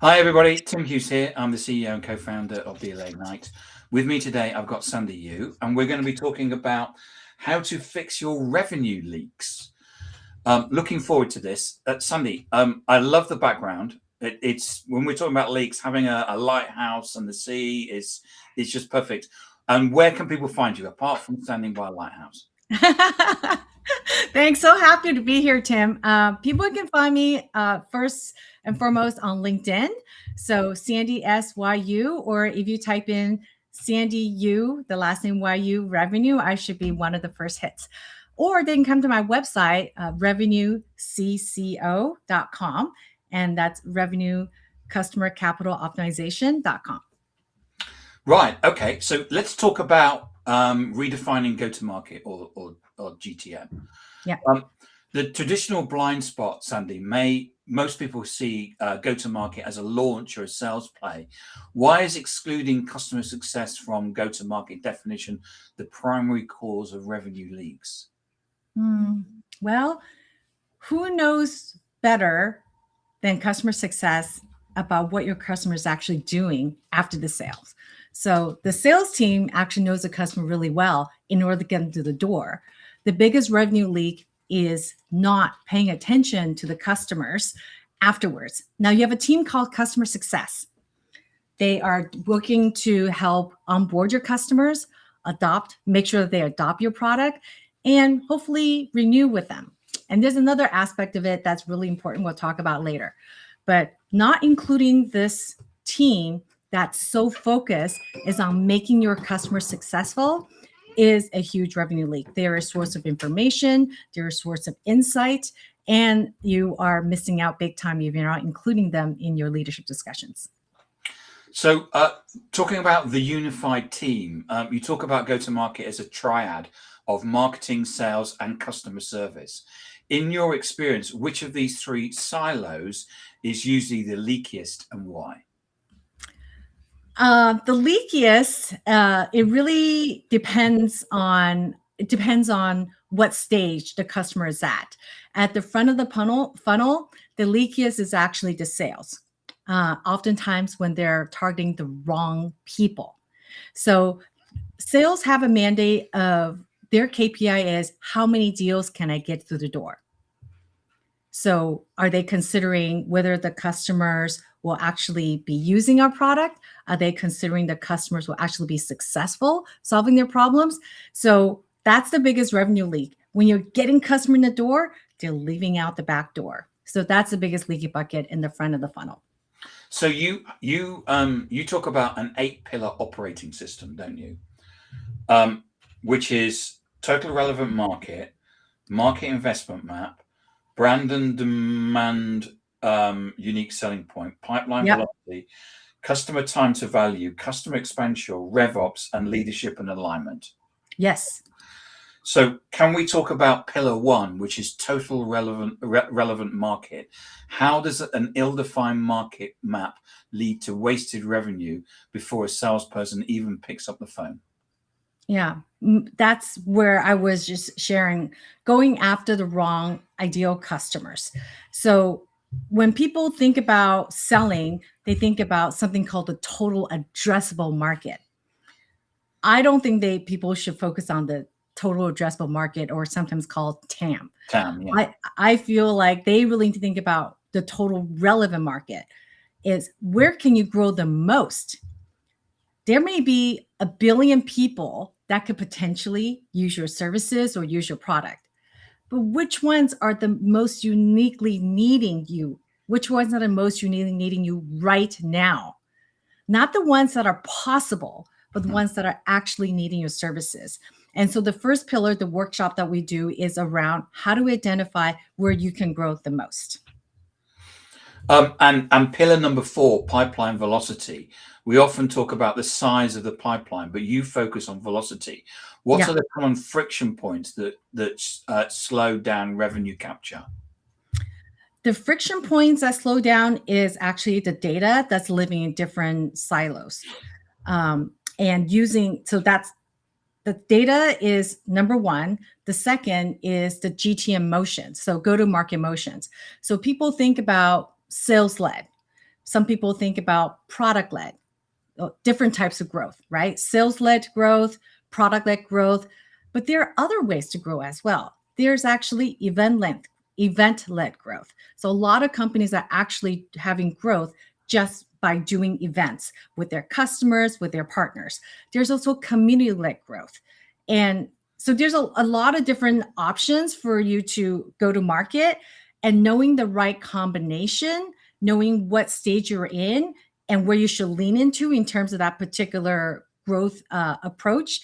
Hi, everybody. Tim Hughes here. I'm the CEO and co-founder of DLA Ignite. With me today, I've got Sandy Yu, and we're going to be talking about how to fix your revenue leaks. Looking forward to this. Sandy, I love the background. It's when we're talking about leaks, having a lighthouse and the sea is just perfect. And where can people find you apart from standing by a lighthouse? Thanks. So happy to be here, Tim. People can find me first and foremost on LinkedIn. So Sandy SYU, or if you type in Sandy U, the last name YU revenue, I should be one of the first hits. Or they can come to my website, revenuecco.com, and that's revenue customer capital optimization.com. Right. Okay. So let's talk about redefining go-to-market or GTM. Yeah. The traditional blind spot, Sandy, most people see go-to-market as a launch or a sales play. Why is excluding customer success from go-to-market definition the primary cause of revenue leaks? Well, who knows better than customer success about what your customer is actually doing after the sales? So the sales team actually knows the customer really well in order to get them through the door. The biggest revenue leak is not paying attention to the customers afterwards. Now you have a team called customer success. They are looking to help onboard your customers, make sure that they adopt your product, and hopefully renew with them. And there's another aspect of it that's really important we'll talk about later. But not including this team that's so focused is on making your customer successful is a huge revenue leak. They're a source of information, they're a source of insight, and you are missing out big time if you're not including them in your leadership discussions. So talking about the unified team, you talk about go-to-market as a triad of marketing, sales, and customer service. In your experience, which of these three silos is usually the leakiest and why? The leakiest, it really depends on what stage the customer is at. At the front of the funnel, the leakiest is actually the sales. Oftentimes when they're targeting the wrong people. So sales have a mandate of their KPI is how many deals can I get through the door? So are they considering whether the customers will actually be using our product? Are they considering the customers will actually be successful solving their problems? So that's the biggest revenue leak. When you're getting customer in the door, they're leaving out the back door. So that's the biggest leaky bucket in the front of the funnel. So you talk about an 8-pillar operating system, don't you? Which is total relevant market, market investment map, brand and demand, unique selling point, pipeline velocity, customer time to value, customer expansion, RevOps, and leadership and alignment. Yes. So can we talk about pillar 1, which is total relevant market? How does an ill-defined market map lead to wasted revenue before a salesperson even picks up the phone? Yeah, that's where I was just sharing, going after the wrong ideal customers. So when people think about selling, they think about something called the total addressable market. I don't think people should focus on the total addressable market, or sometimes called TAM. TAM, yeah. I feel like they really need to think about the total relevant market is where can you grow the most? There may be 1 billion people that could potentially use your services or use your product. But which ones are the most uniquely needing you? Which ones are the most uniquely needing you right now? Not the ones that are possible, but the ones that are actually needing your services. And so the first pillar, the workshop that we do, is around how to identify where you can grow the most. And pillar number 4, pipeline velocity. We often talk about the size of the pipeline, but you focus on velocity. What are the common friction points that slow down revenue capture? The friction points that slow down is actually the data that's living in different silos. So that's the data is number 1. The second is the GTM motions. So go-to-market motions. So people think about sales led. Some people think about product-led, different types of growth, right? Sales-led growth, product-led growth, but there are other ways to grow as well. There's actually event-led growth. So a lot of companies are actually having growth just by doing events with their customers, with their partners. There's also community-led growth. And so there's a lot of different options for you to go to market, and knowing the right combination, knowing what stage you're in and where you should lean into in terms of that particular growth approach,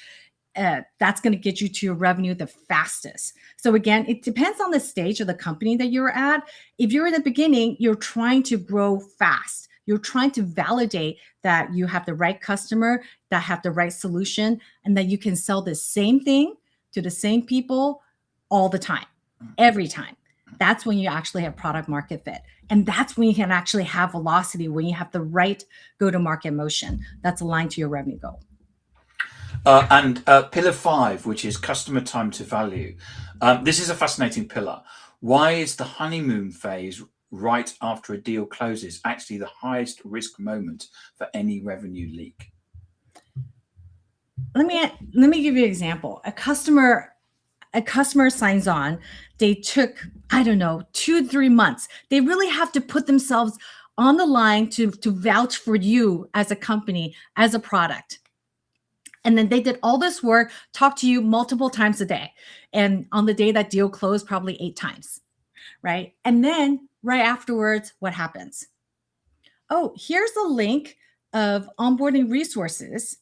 that's going to get you to your revenue the fastest. So again, it depends on the stage of the company that you're at. If you're in the beginning, you're trying to grow fast. You're trying to validate that you have the right customer, that have the right solution, and that you can sell the same thing to the same people all the time, every time. That's when you actually have product market fit. And that's when you can actually have velocity, when you have the right go-to-market motion that's aligned to your revenue goal. And pillar 5, which is customer time to value. This is a fascinating pillar. Why is the honeymoon phase right after a deal closes actually the highest risk moment for any revenue leak? Let me give you an example. A customer signs on. They took, I don't know, 2-3 months. They really have to put themselves on the line to vouch for you as a company, as a product. And then they did all this work, talked to you multiple times a day. And on the day that deal closed, probably 8 times, right? And then right afterwards, what happens? Oh, here's a link of onboarding resources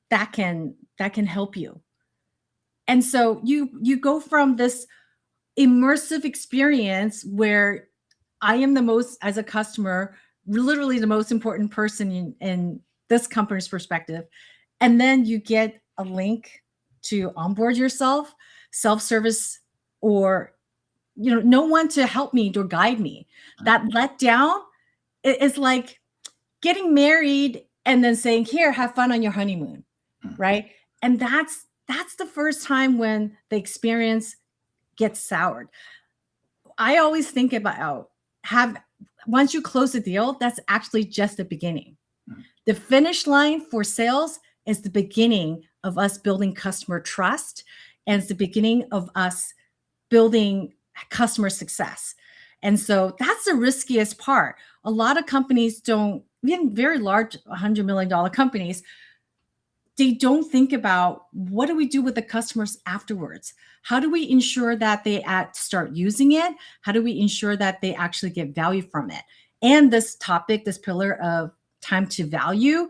that can help you. And so you go from this immersive experience where I am the most, as a customer, literally the most important person in this company's perspective. And then you get a link to onboard yourself, self-service, or no one to help me or guide me. That letdown is like getting married and then saying, here, have fun on your honeymoon, right? And that's the first time when the experience gets soured. I always think about once you close the deal, that's actually just the beginning. The finish line for sales is the beginning of us building customer trust, and it's the beginning of us building customer success. And so that's the riskiest part. A lot of companies don't, even very large $100 million companies, they don't think about, what do we do with the customers afterwards? How do we ensure that they start using it? How do we ensure that they actually get value from it? And this topic, this pillar of time to value,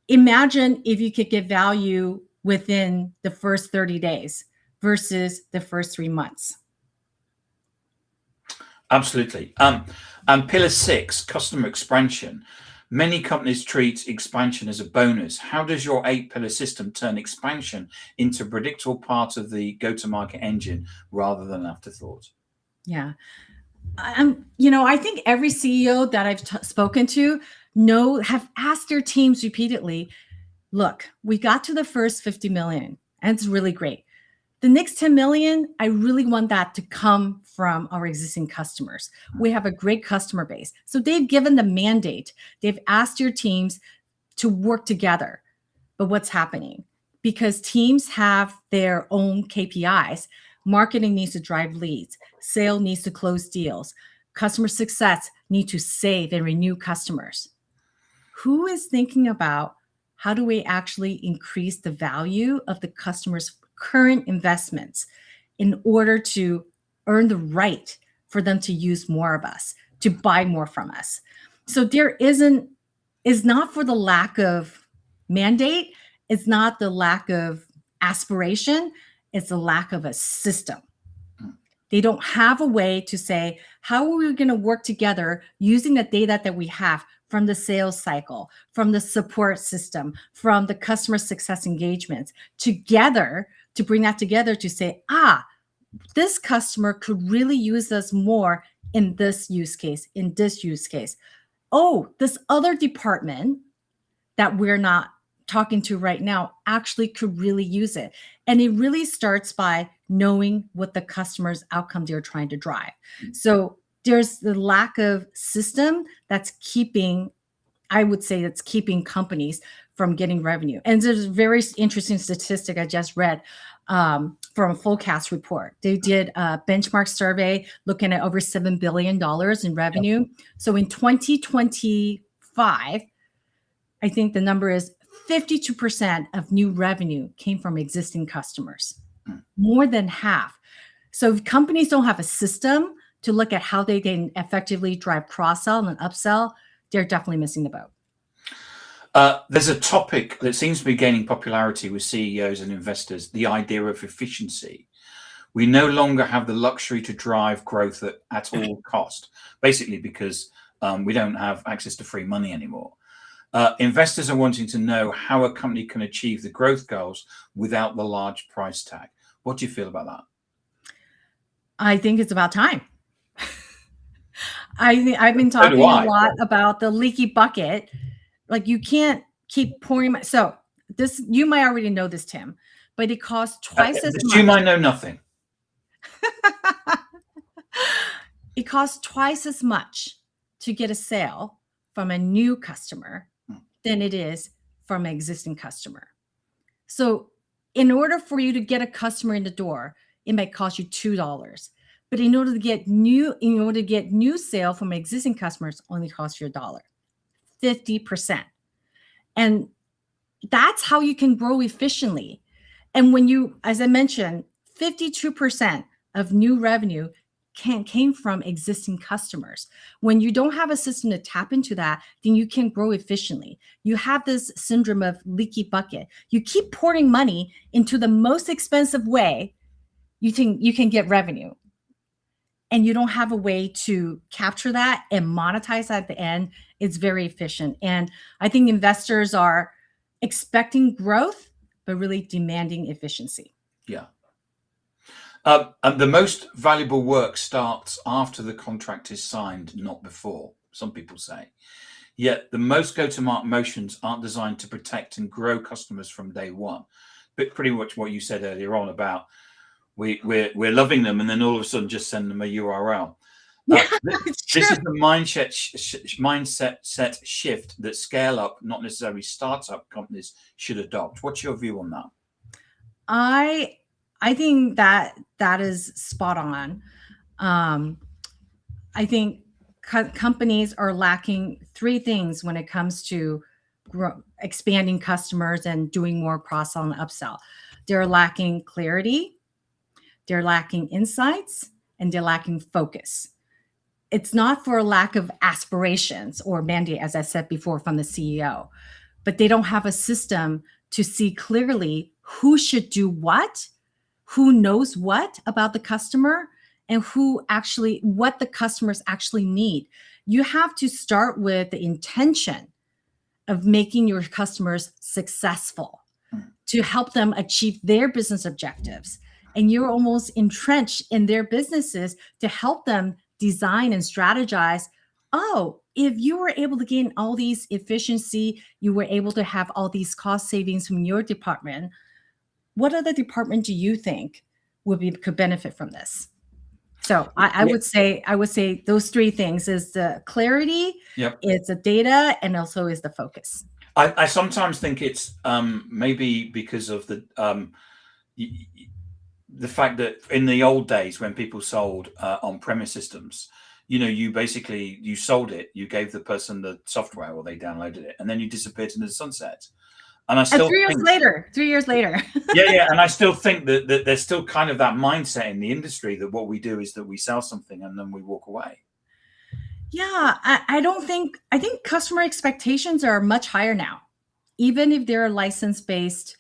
imagine if you could get value within the first 30 days versus the first 3 months. Absolutely. And pillar 6, customer expansion. Many companies treat expansion as a bonus. How does your 8-pillar system turn expansion into a predictable part of the go-to-market engine rather than afterthought? Yeah. I think every CEO that I've spoken to have asked their teams repeatedly, look, we got to the first 50 million, and it's really great. The next 10 million, I really want that to come from our existing customers. We have a great customer base. So they've given the mandate. They've asked your teams to work together. But what's happening? Because teams have their own KPIs. Marketing needs to drive leads. Sales needs to close deals. Customer success needs to save and renew customers. Who is thinking about how do we actually increase the value of the customer's current investments in order to earn the right for them to use more of us, to buy more from us? So there is not for the lack of mandate. It's not the lack of aspiration. It's the lack of a system. They don't have a way to say, how are we going to work together using the data that we have from the sales cycle, from the support system, from the customer success engagements together, to bring that together to say, this customer could really use us more in this use case, in this use case. Oh, this other department that we're not talking to right now actually could really use it. And it really starts by knowing what the customer's outcome they're trying to drive. So there's the lack of system that's keeping, I would say, that's keeping companies from getting revenue. And there's a very interesting statistic I just read from a Fullcast report. They did a benchmark survey looking at over $7 billion in revenue. Yep. So in 2025, I think the number is 52% of new revenue came from existing customers, more than half. So if companies don't have a system to look at how they can effectively drive cross-sell and upsell, they're definitely missing the boat. There's a topic that seems to be gaining popularity with CEOs and investors, the idea of efficiency. We no longer have the luxury to drive growth at all cost, basically because we don't have access to free money anymore. Investors are wanting to know how a company can achieve the growth goals without the large price tag. What do you feel about that? I think it's about time. I've been talking a lot about the leaky bucket. Like, you can't keep pouring. So this, you might already know this, Tim, but it costs twice as much. You might know nothing. It costs twice as much to get a sale from a new customer than it is from an existing customer. So in order for you to get a customer in the door, it might cost you $2. But in order to get new sale from existing customers, only costs you $1. 50%. And that's how you can grow efficiently. And when you, as I mentioned, 52% of new revenue came from existing customers. When you don't have a system to tap into that, then you can grow efficiently. You have this syndrome of leaky bucket. You keep pouring money into the most expensive way you can get revenue. And you don't have a way to capture that and monetize that at the end. It's very efficient. And I think investors are expecting growth, but really demanding efficiency. Yeah. And the most valuable work starts after the contract is signed, not before, some people say. Yet the most go-to-market motions aren't designed to protect and grow customers from day one. But pretty much what you said earlier on about we're loving them, and then all of a sudden just send them a URL. Yeah, this is the mindset shift that scale up, not necessarily startup companies, should adopt. What's your view on that? I think that is spot on. I think companies are lacking three things when it comes to expanding customers and doing more cross-sell and upsell. They're lacking clarity, they're lacking insights, and they're lacking focus. It's not for a lack of aspirations or mandate, as I said before, from the CEO, but they don't have a system to see clearly who should do what, who knows what about the customer, and what the customers actually need. You have to start with the intention of making your customers successful to help them achieve their business objectives. And you're almost entrenched in their businesses to help them design and strategize. Oh, if you were able to gain all these efficiency, you were able to have all these cost savings from your department, what other department do you think could benefit from this? So I would say those three things is the clarity, it's the data, and also is the focus. I sometimes think it's maybe because of the fact that in the old days when people sold on-premise systems, you sold it, you gave the person the software or they downloaded it, and then you disappeared into the sunset. And I still 3 years later. yeah. And I still think that there's still kind of that mindset in the industry that what we do is that we sell something and then we walk away. Yeah, I think customer expectations are much higher now, even if they're license-based,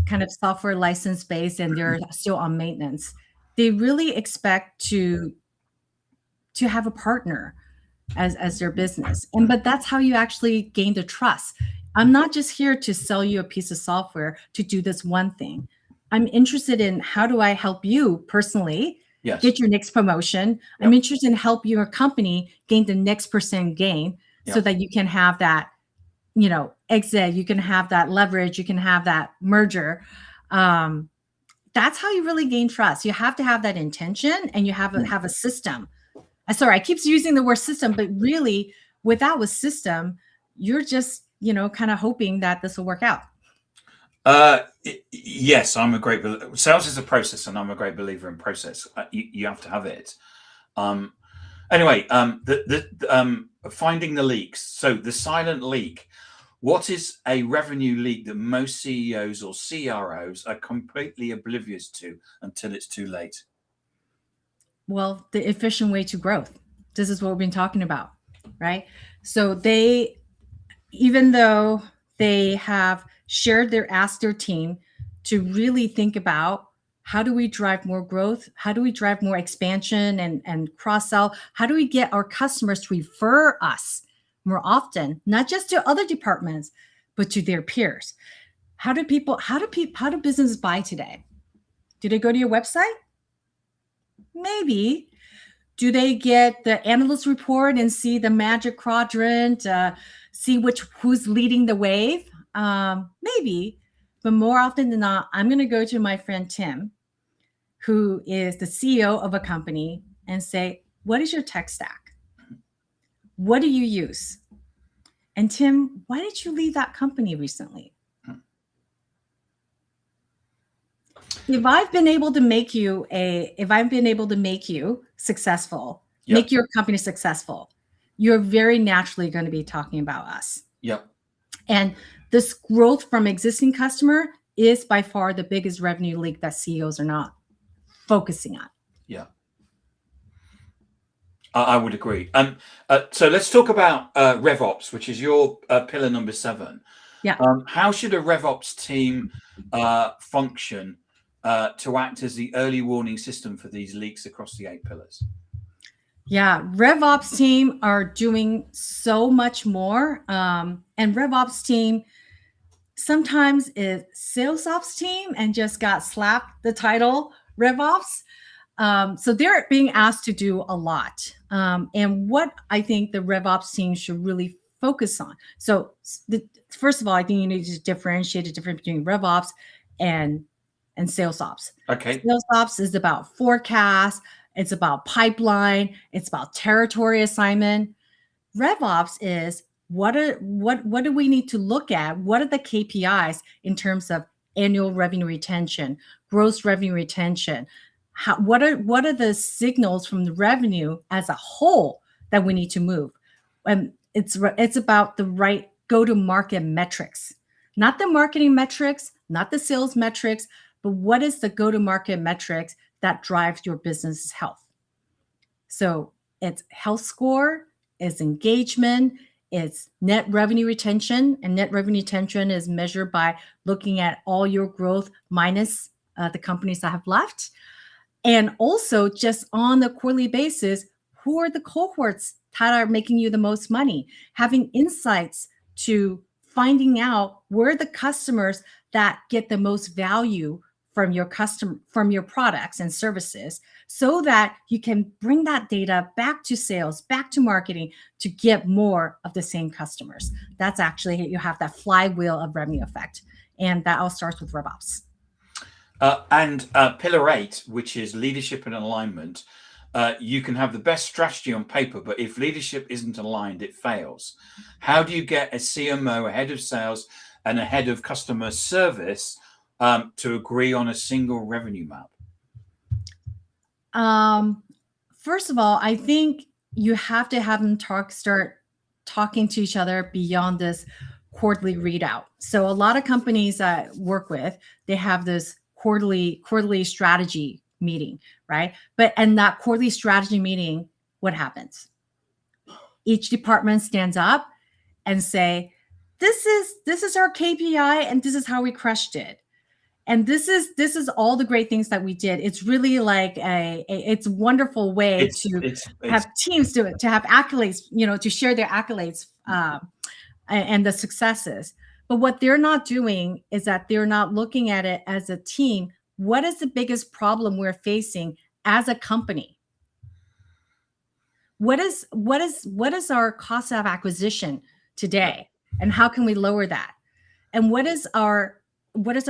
kind of software license-based, and they're still on maintenance. They really expect to have a partner as their business. But that's how you actually gain the trust. I'm not just here to sell you a piece of software to do this one thing. I'm interested in how do I help you personally get your next promotion. I'm interested in help your company gain the next % gain so that you can have that, exit, you can have that leverage, you can have that merger. That's how you really gain trust. You have to have that intention, and you have a system Sorry, I keep using the word system, but really without a system, you're just, kind of hoping that this will work out. Yes, I'm a great believer. Sales is a process, and I'm a great believer in process. You have to have it. Um, anyway, finding the leaks. So the silent leak. What is a revenue leak that most CEOs or CROs are completely oblivious to until it's too late? Well, the efficient way to growth. This is what we've been talking about, right? So even though they have asked their team to really think about how do we drive more growth? How do we drive more expansion and cross sell? How do we get our customers to refer us more often, not just to other departments, but to their peers? How do businesses buy today? Do they go to your website? Maybe. Do they get the analyst report and see the magic quadrant, see who's leading the wave? Maybe, but more often than not, I'm going to go to my friend Tim, who is the CEO of a company, and say, what is your tech stack? What do you use? And Tim, why did you leave that company recently? If I've been able to make you successful, Yep. make your company successful, you're very naturally going to be talking about us. Yep. And this growth from existing customer is by far the biggest revenue leak that CEOs are not focusing on. Yeah. I would agree. So let's talk about RevOps, which is your pillar number 7. Yeah. How should a RevOps team function to act as the early warning system for these leaks across the 8 pillars? Yeah, RevOps team are doing so much more. And RevOps team sometimes is sales ops team and just got slapped the title RevOps. So they're being asked to do a lot. And what I think the RevOps team should really focus on. So first of all, I think you need to differentiate the difference between RevOps and sales ops. Okay. Sales ops is about forecast. It's about pipeline. It's about territory assignment. RevOps is what do we need to look at? What are the KPIs in terms of annual revenue retention, gross revenue retention? What are the signals from the revenue as a whole that we need to move? And it's about the right go-to-market metrics, not the marketing metrics, not the sales metrics, but what is the go-to-market metrics that drives your business health? So it's health score, it's engagement, it's net revenue retention, and net revenue retention is measured by looking at all your growth minus the companies that have left. And also just on the quarterly basis, who are the cohorts that are making you the most money? Having insights to finding out where the customers that get the most value from your products and services, so that you can bring that data back to sales, back to marketing to get more of the same customers. That's actually, you have that flywheel of revenue effect. And that all starts with RevOps. And pillar 8, which is leadership and alignment. You can have the best strategy on paper, but if leadership isn't aligned, it fails. How do you get a CMO, a head of sales, and a head of customer service to agree on a single revenue map? First of all, I think you have to have them start talking to each other beyond this quarterly readout. So a lot of companies I work with, they have this quarterly strategy meeting, right? And that quarterly strategy meeting, what happens? Each department stands up and say, this is our KPI and this is how we crushed it. And this is all the great things that we did. It's really like it's a wonderful way to have teams to have accolades, to share their accolades and the successes. But what they're not doing is that they're not looking at it as a team. What is the biggest problem we're facing as a company? What is our cost of acquisition today, and how can we lower that? And what does our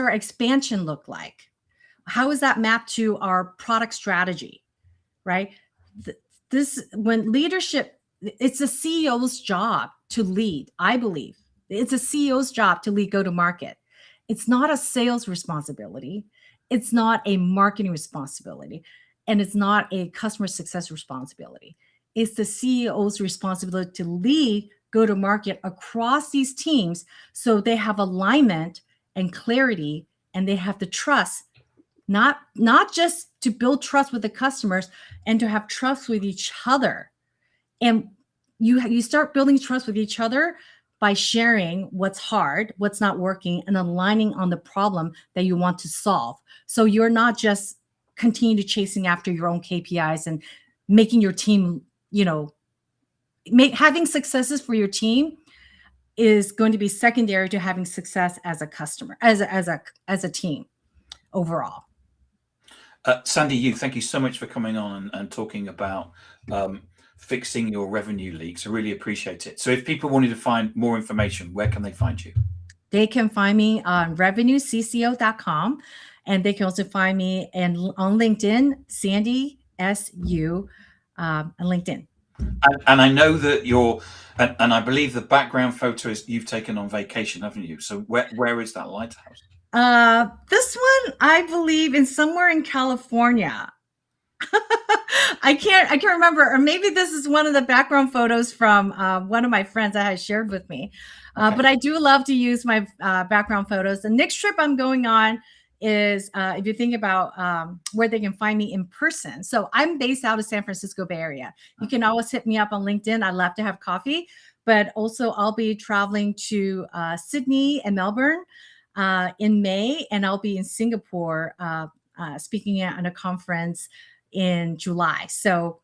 expansion look like? How is that mapped to our product strategy, right? when leadership, it's a CEO's job to lead. I believe it's a CEO's job to lead go-to-market. It's not a sales responsibility. It's not a marketing responsibility, and it's not a customer success responsibility. It's the CEO's responsibility to lead go-to-market across these teams so they have alignment and clarity, and they have the trust, not just to build trust with the customers and to have trust with each other. And you start building trust with each other by sharing what's hard, what's not working, and aligning on the problem that you want to solve. So you're not just continue to chasing after your own KPIs and making your team, having successes for your team is going to be secondary to having success as a customer, as a team overall. Sandy Yu, thank you so much for coming on and talking about fixing your revenue leaks. I really appreciate it. So if people wanted to find more information, where can they find you? They can find me on revenuecco.com, and they can also find me on LinkedIn, Sandy SU, on LinkedIn. And I know that and I believe the background photo is you've taken on vacation, haven't you? So where is that lighthouse? This one, I believe, in somewhere in California. I can't remember, or maybe this is one of the background photos from one of my friends that has shared with me. Okay. But I do love to use my background photos. The next trip I'm going on is, if you think about where they can find me in person. So I'm based out of San Francisco Bay Area. You can always hit me up on LinkedIn. I'd love to have coffee. But also I'll be traveling to Sydney and Melbourne in May, and I'll be in Singapore speaking at a conference in July. So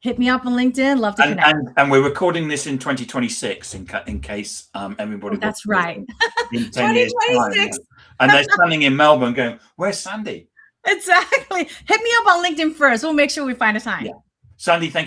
hit me up on LinkedIn. Love to connect. And we're recording this in 2026 in case everybody. Oh, that's right. In 10 years time, yeah. And they're standing in Melbourne going, "Where's Sandy?" Exactly. Hit me up on LinkedIn first. We'll make sure we find a time. Yeah. Sandy, thank you.